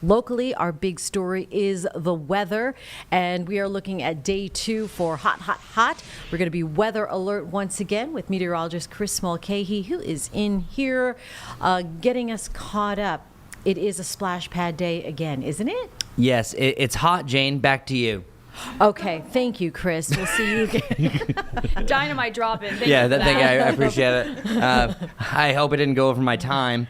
Locally, our big story is the weather, and we are looking at day 2 for hot, hot, hot. We're going to be weather alert once again with meteorologist Chris Mulcahy, who is in here getting us caught up. It is a splash pad day again, isn't it? Yes, it's hot, Jane. Back to you. Okay, thank you, Chris. We'll see you again. Dynamite drop in. Thank you I appreciate it. I hope it didn't go over my time.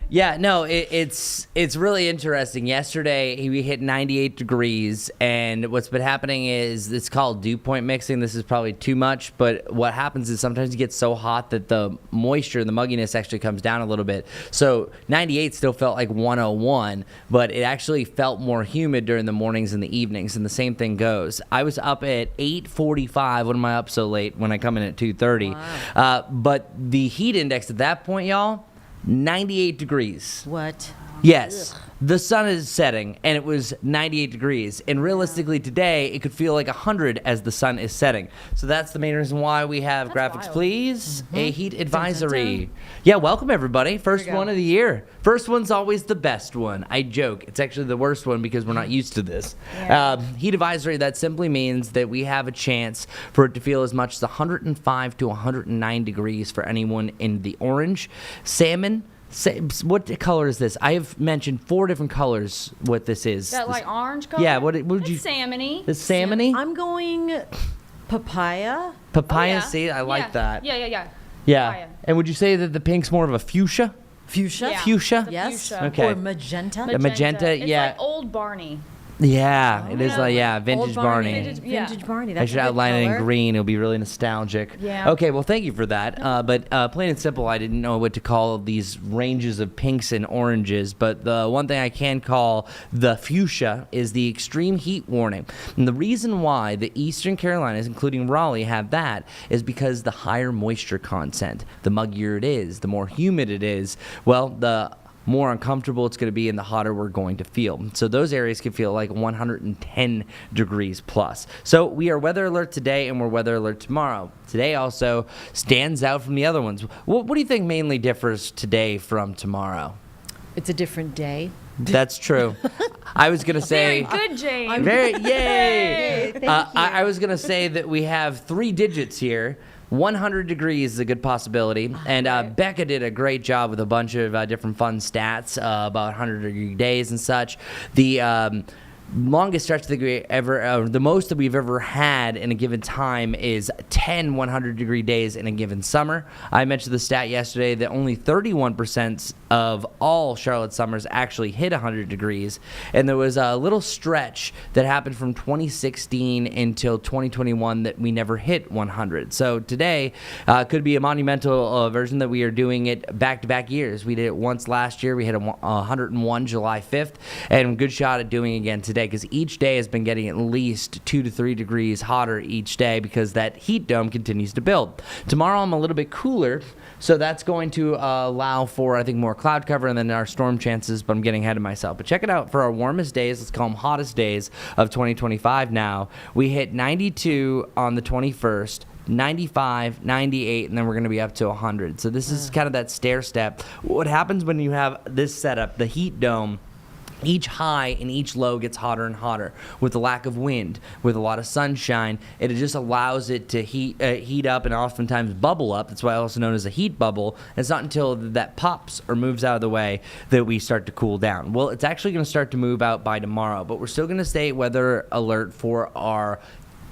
It's really interesting. Yesterday we hit 98 degrees, and what's been happening is it's called dew point mixing. This is probably too much, but what happens is sometimes it gets so hot that the moisture and the mugginess actually comes down a little bit. So 98 still felt like 101, but it actually felt more humid during the mornings and the evenings, and the same thing goes. I was up at 8:45. When am I up so late when I come in at 2:30? Wow. But the heat index at that point, y'all, 98 degrees. What? Yes. Ugh. The sun is setting, and it was 98 degrees. And realistically today, it could feel like 100 as the sun is setting. So that's the main reason why we have graphics, wild. please. Mm-hmm. A heat advisory. Dun, dun, dun. Yeah, welcome everybody. First we go. one of the year. First one's always the best one. I joke. It's actually the worst one because we're not used to this. Yeah. Heat advisory, that simply means that we have a chance for it to feel as much as 105 to 109 degrees for anyone in the orange. Salmon. What color is this? I have mentioned 4 different colors. What this is? That like orange color? Yeah. What would It's you? salmony. The salmony. I'm going papaya. Papaya. Oh, yeah. See, I like that. Yeah. Yeah. Papaya. And would you say that the pink's more of a fuchsia? Fuchsia? Yeah. Fuchsia? The Yes. fuchsia. Okay. Or magenta. The magenta, It's yeah. like old Barney. Yeah, it is. yeah. Vintage Old Barney. Vintage- yeah. Vintage Barney. I That's should a good outline it in color. green. It'll be really nostalgic. Yeah. Okay, well, thank you for that. But plain and simple, I didn't know what to call these ranges of pinks and oranges. But the one thing I can call the fuchsia is the extreme heat warning. And the reason why the Eastern Carolinas, including Raleigh, have that is because the higher moisture content, the muggier it is, the more humid it is, well, the more uncomfortable it's going to be and the hotter we're going to feel. So those areas can feel like 110 degrees plus. So we are weather alert today and we're weather alert tomorrow. Today also stands out from the other ones. What do you think mainly differs today from tomorrow? It's a different day. That's true. I was going to say... Very good, Jane. Yay! Thank you. I was going to say that we have 3 digits here. 100 degrees is a good possibility. And Becca did a great job with a bunch of different fun stats about 100-degree days and such. The longest stretch that we the most that we've ever had in a given time is 10 100-degree days in a given summer. I mentioned the stat yesterday that only 31% of all Charlotte summers actually hit 100 degrees. And there was a little stretch that happened from 2016 until 2021 that we never hit 100. So today could be a monumental version that we are doing it back-to-back years. We did it once last year. We hit 101 July 5th, and good shot at doing it again today, because each day has been getting at least 2 to 3 degrees hotter each day because that heat dome continues to build. Tomorrow I'm a little bit cooler, so that's going to allow for, I think, more cloud cover and then our storm chances, but I'm getting ahead of myself. But check it out. For our warmest days, let's call them hottest days of 2025 now, we hit 92 on the 21st, 95, 98, and then we're going to be up to 100. So this is kind of that stair step. What happens when you have this setup, the heat dome, each high and each low gets hotter and hotter with the lack of wind, with a lot of sunshine. It just allows it to heat up and oftentimes bubble up. That's why also known as a heat bubble. And it's not until that pops or moves out of the way that we start to cool down. Well, it's actually going to start to move out by tomorrow, but we're still going to stay weather alert for our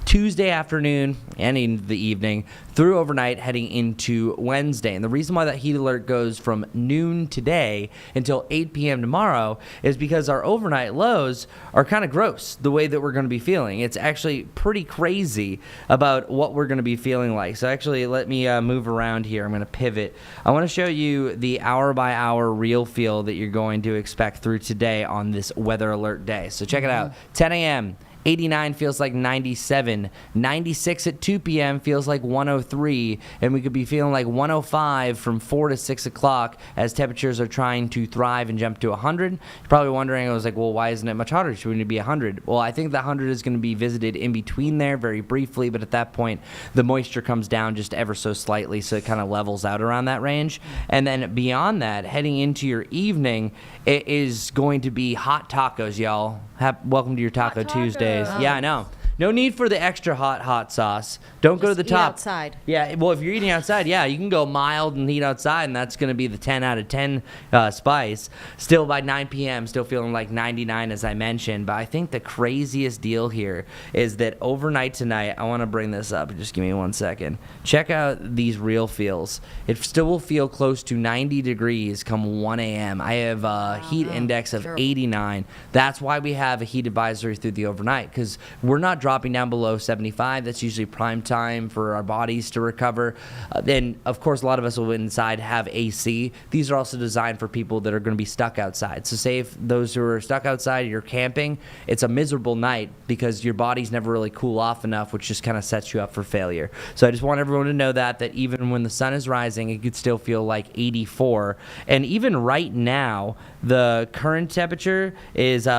Tuesday afternoon and in the evening through overnight heading into Wednesday. And the reason why that heat alert goes from noon today until 8 p.m. tomorrow is because our overnight lows are kind of gross the way that we're going to be feeling. It's actually pretty crazy about what we're going to be feeling like. So actually, let me move around here. I'm going to pivot. I want to show you the hour-by-hour real feel that you're going to expect through today on this weather alert day. So check it out. 10 a.m. 89 feels like 97. 96 at 2 p.m. feels like 103. 103, and we could be feeling like 105 from 4 to 6 o'clock as temperatures are trying to thrive and jump to 100. You're probably wondering, I was like, well, why isn't it much hotter? Should it be 100? Well, I think the 100 is going to be visited in between there very briefly, but at that point, the moisture comes down just ever so slightly, so it kind of levels out around that range. And then beyond that, heading into your evening, it is going to be hot tacos, y'all. Welcome to your Taco Hot Tuesdays. tacos. Yeah, I know. No need for the extra hot sauce. Don't go to Just the eat top. outside. Yeah, well, if you're eating outside, yeah, you can go mild and eat outside, and that's going to be the 10 out of 10 spice. Still by 9 p.m., still feeling like 99, as I mentioned. But I think the craziest deal here is that overnight tonight, I want to bring this up. Just give me 1 second. Check out these real feels. It still will feel close to 90 degrees come 1 a.m. I have a heat index of 89. That's why we have a heat advisory through the overnight, because we're not dropping down below 75. That's usually prime time for our bodies to recover. Then, of course, a lot of us will inside have AC. These are also designed for people that are going to be stuck outside. So say if those who are stuck outside, you're camping, it's a miserable night because your body's never really cool off enough, which just kind of sets you up for failure. So I just want everyone to know that even when the sun is rising, it could still feel like 84. And even right now, the current temperature is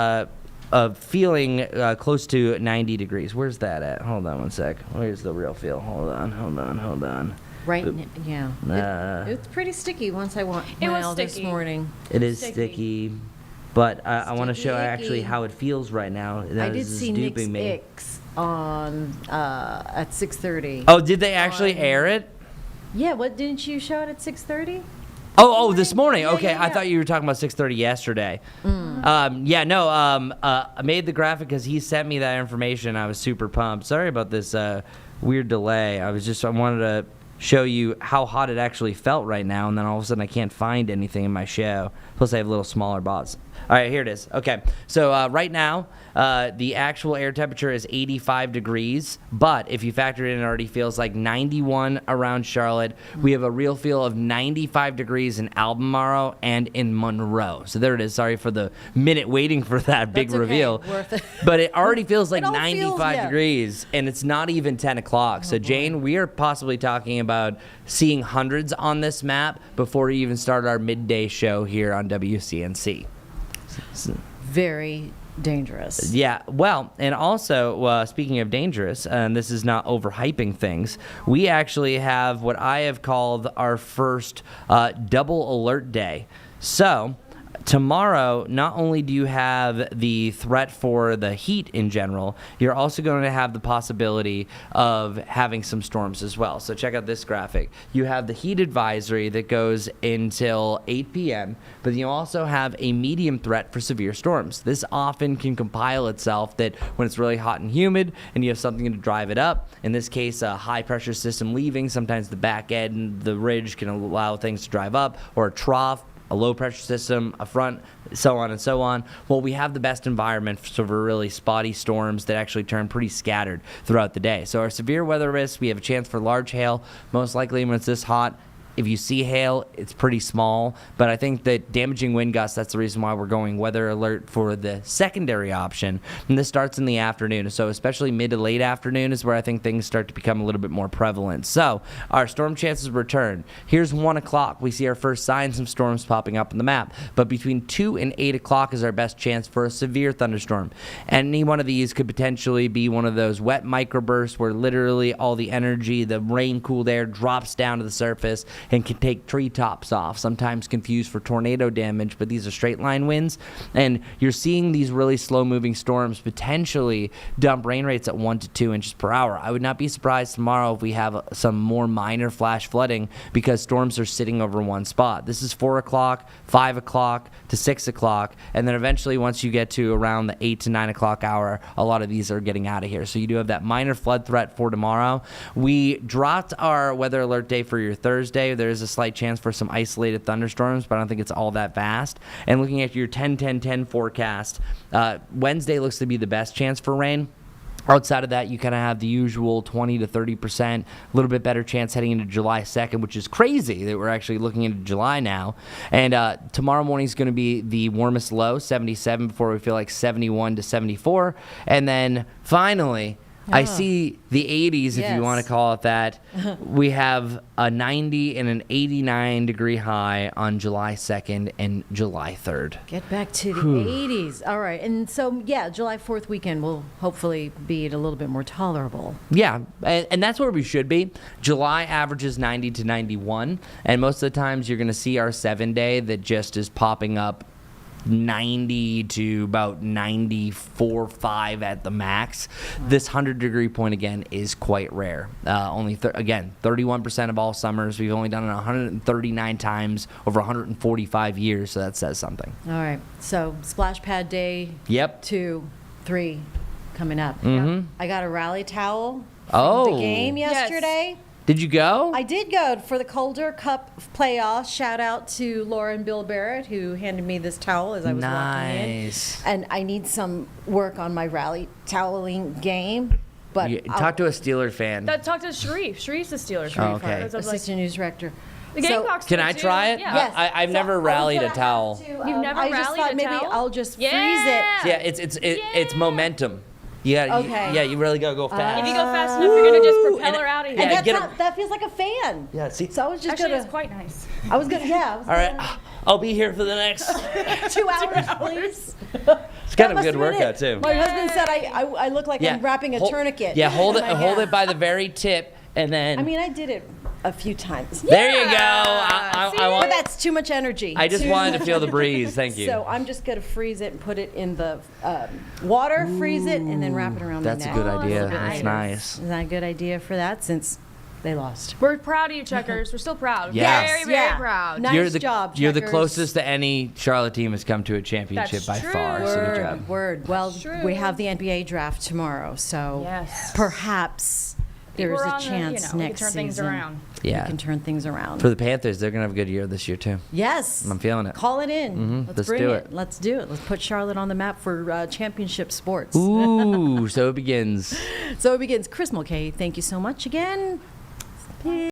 feeling close to 90 degrees. Where's that at? Hold on 1 sec. Where's the real feel? Hold on. Right. Yeah. It's pretty sticky once I went It was out this sticky. morning. It is Sticky. sticky, but I want to show Sticky. actually how it feels right now. I That did is see Nick's duping me. Icks on at 6:30. Oh, did they actually air it? Yeah. What didn't you show it at 6:30? Oh, this morning. Yeah, Okay, yeah, I yeah. thought you were talking about 6:30 yesterday. I made the graphic because he sent me that information. I was super pumped. Sorry about this weird delay. I wanted to show you how hot it actually felt right now, and then all of a sudden I can't find anything in my show. Plus I have little smaller bots. All right, here it is. Okay, so right now the actual air temperature is 85 degrees, but if you factor it in, it already feels like 91 around Charlotte. We have a real feel of 95 degrees in Albemarle and in Monroe. So there it is. Sorry for the minute waiting for that big That's okay. reveal. Worth it. But it already feels like It all feels, 95 yeah. degrees, and it's not even 10 o'clock. So, Jane, we are possibly talking about seeing hundreds on this map before we even start our midday show here on WCNC. Very dangerous. Yeah, well, and also, speaking of dangerous, and this is not overhyping things, we actually have what I have called our first double alert day. So, tomorrow, not only do you have the threat for the heat in general, you're also going to have the possibility of having some storms as well. So check out this graphic. You have the heat advisory that goes until 8 p.m., but you also have a medium threat for severe storms. This often can compile itself that when it's really hot and humid and you have something to drive it up, in this case, a high pressure system leaving, sometimes the back end, the ridge can allow things to drive up, or a trough, a low pressure system, a front, so on and so on. Well, we have the best environment for really spotty storms that actually turn pretty scattered throughout the day. So our severe weather risks, we have a chance for large hail, most likely when it's this hot. If you see hail, it's pretty small, but I think that damaging wind gusts, that's the reason why we're going weather alert for the secondary option. And this starts in the afternoon, so especially mid to late afternoon is where I think things start to become a little bit more prevalent. So our storm chances return. Here's 1 o'clock. We see our first signs of storms popping up on the map, but between 2 and 8 o'clock is our best chance for a severe thunderstorm. Any one of these could potentially be one of those wet microbursts where literally all the energy, the rain-cooled air drops down to the surface and can take treetops off, sometimes confused for tornado damage, but these are straight line winds. And you're seeing these really slow moving storms potentially dump rain rates at 1 to 2 inches per hour. I would not be surprised tomorrow if we have some more minor flash flooding because storms are sitting over one spot. This is 4 o'clock, 5 o'clock to 6 o'clock, and then eventually once you get to around the 8 to 9 o'clock hour, a lot of these are getting out of here. So you do have that minor flood threat for tomorrow. We dropped our weather alert day for your Thursday. There's a slight chance for some isolated thunderstorms, but I don't think it's all that vast. And looking at your 10-10-10 forecast, Wednesday looks to be the best chance for rain. Outside of that, you kind of have the usual 20 to 30%, a little bit better chance heading into July 2nd, which is crazy that we're actually looking into July now. And tomorrow morning is going to be the warmest low, 77, before we feel like 71 to 74. And then finally, I see the 80s, if you want Yes. to call it that. We have a 90 and an 89 degree high on July 2nd and July 3rd. Get back to the 80s. All right. And so, yeah, July 4th weekend will hopefully be a little bit more tolerable. Yeah, and that's where we should be. July averages 90 to 91, and most of the times you're going to see our 7-day that just is popping up 90 to about 94.5 at the max. This 100-degree point again is quite rare. Only again 31% of all summers. We've only done it 139 times over 145 years, so that says something. All right. So, splash pad day Yep. 2, 3 coming up. Mhm. I got a rally towel from Oh. the game yesterday. Did you go? I did go for the Calder Cup playoffs. Shout out to Laura and Bill Barrett, who handed me this towel as I was walking in. Nice. And I need some work on my rally toweling game. But Talk to a Steeler fan. Talk to Sharif. Sharif's the Steelers. Oh, okay. That's what I was like, assistant news director. the So- Gamecocks. Can were I too. try it? Yeah. Yes. I've So never I was rallied gonna a have towel. to, You've never I just rallied thought a maybe towel? I'll just Yeah. freeze it. Yeah, it's momentum. Yeah, Okay. yeah, you really gotta go fast. If you go fast enough, you're gonna just propel her out of here. And Yeah, that's get not, that feels like a fan. Yeah, see? So I was just Actually, gonna. it's quite nice. I was gonna. Yeah. I was All right, gonna- I'll be here for the next. 2 hours, please. It's kind of a good workout too. My husband said I look like I'm wrapping a Hold- tourniquet. Yeah, hold it, Oh my hold God. it by the very tip, and then. I mean, I did it a few times. there you go. Yeah, see? I But want. that's too much energy. I just Too wanted to much feel the energy. breeze. Thank you. So I'm just gonna freeze it and put it in the water, freeze it, and then wrap it around That's my a neck. good idea. nice. That's nice. Isn't that a good idea for that? Since they lost. We're proud of you, Checkers. We're still proud. Yes. Very, very proud. Nice you're the, job, You're the Checkers. closest that any Charlotte team has come to a championship That's by true. far. So good job. Word. Well, True. we have the NBA draft tomorrow, so Yes. perhaps there's We're a on the- chance we can next turn season. things around. Yeah. We can turn things around. For the Panthers, they're gonna have a good year this year too. Yes. I'm feeling it. Call it in. Let's bring do it. it. Let's do it. Let's put Charlotte on the map for championship sports. Ooh, so it begins. So it begins. Chris Mulcahy, thank you so much again.